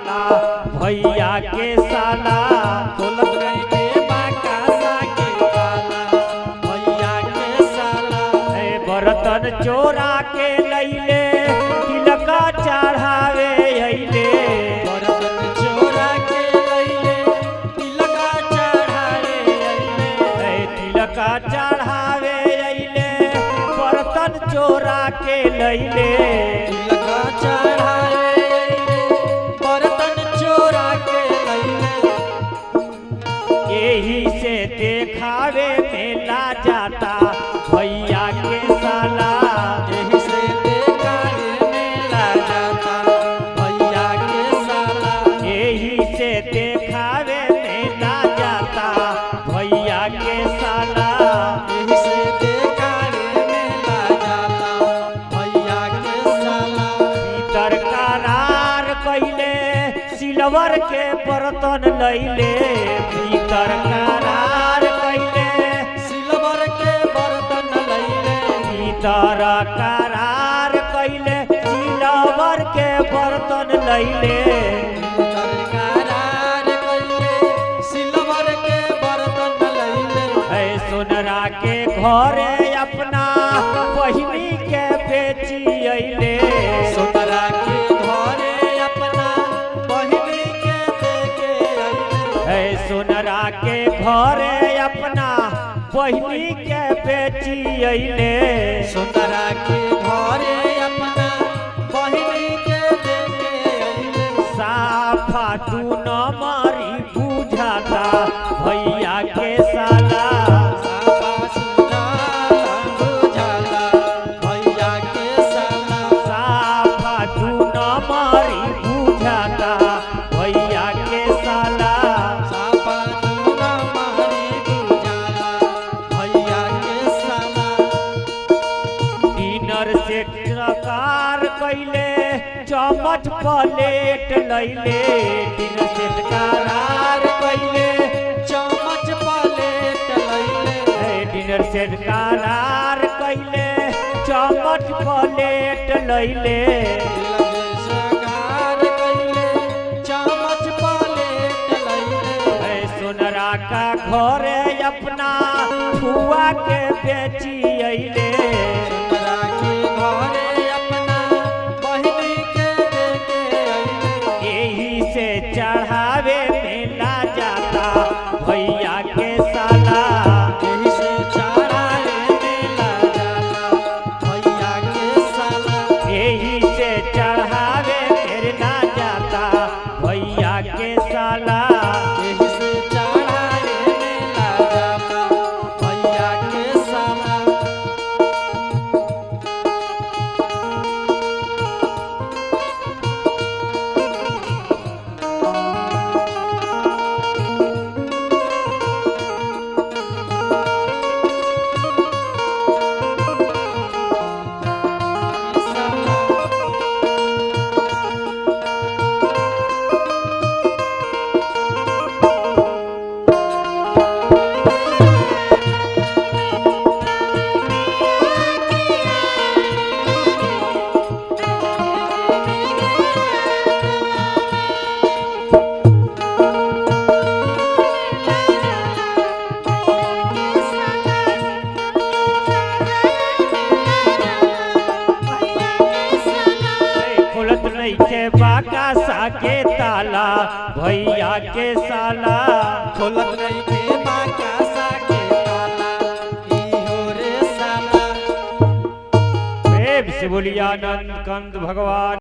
ताला भैया के साला खोलत नहीं के बाकासा के ताला भैया के साला बर्तन चोरा के लैले तिलका चढ़ावे अइले बर्तन चोरा के लैले तिलका चढ़ावे अइले तिलका चढ़ावे अइले बर्तन चोरा के लैले तिलका चढ़ावे अइले बर्तन चोरा के लैले यही से देखावे मेला जाता भैया के साला यही से देखावे मेला जाता भैया के साला यही से देखावे मेला जाता भैया के साला यही से देखावे मेला जाता भैया के साला भीतर करार कैले सिल्वर के बर्तन लैले भीतर करार कैले सिल्वर के बर्तन लैले भीतर करार कैले सिल्वर के बर्तन लैले करार कैले सिल्वर के बर्तन लैले सोनरा के घरे अपना बहिनी के बेची अइले सोनरा के घरे अपना बहिनी के देके अइले सोनरा के घरे अपना बहिनी के बेची अइले सोनरा के घरे अपना बहिनी के देके अइले साफा तू न मारी बुझाता भैया के साला साफा सुना बुझाला भैया के साला साफा तू न मारी बुझाता भैया के साला साफा सुना मारी बुझाला भैया के साला डिनर सेट कार कैले चम्मच प्लेट लैले डिनर सेट करार कैले चम्मच प्लेट लैले डिनर सेट करार कैले चम्मच प्लेट लैले सरकार कैले चम्मच प्लेट लैले सोनरा का घरे अपना फुआ के बेची अइले सोनरा के घरे अपना बहिनी के देके अइले यही से चढ़ावे मेला जाता भैया के साला यही से चढ़ावे मेला जाता भैया के साला यही से चढ़ावे मेला जाता भैया के साला यही से चढ़ावे मेला जाता भैया के साला खुलत नइखे बाकासा के ताला भैया के साला खोलत नहीं के बाकासा के ताला इहो रे साला प्रेम से बोलिए आनंद कंद भगवान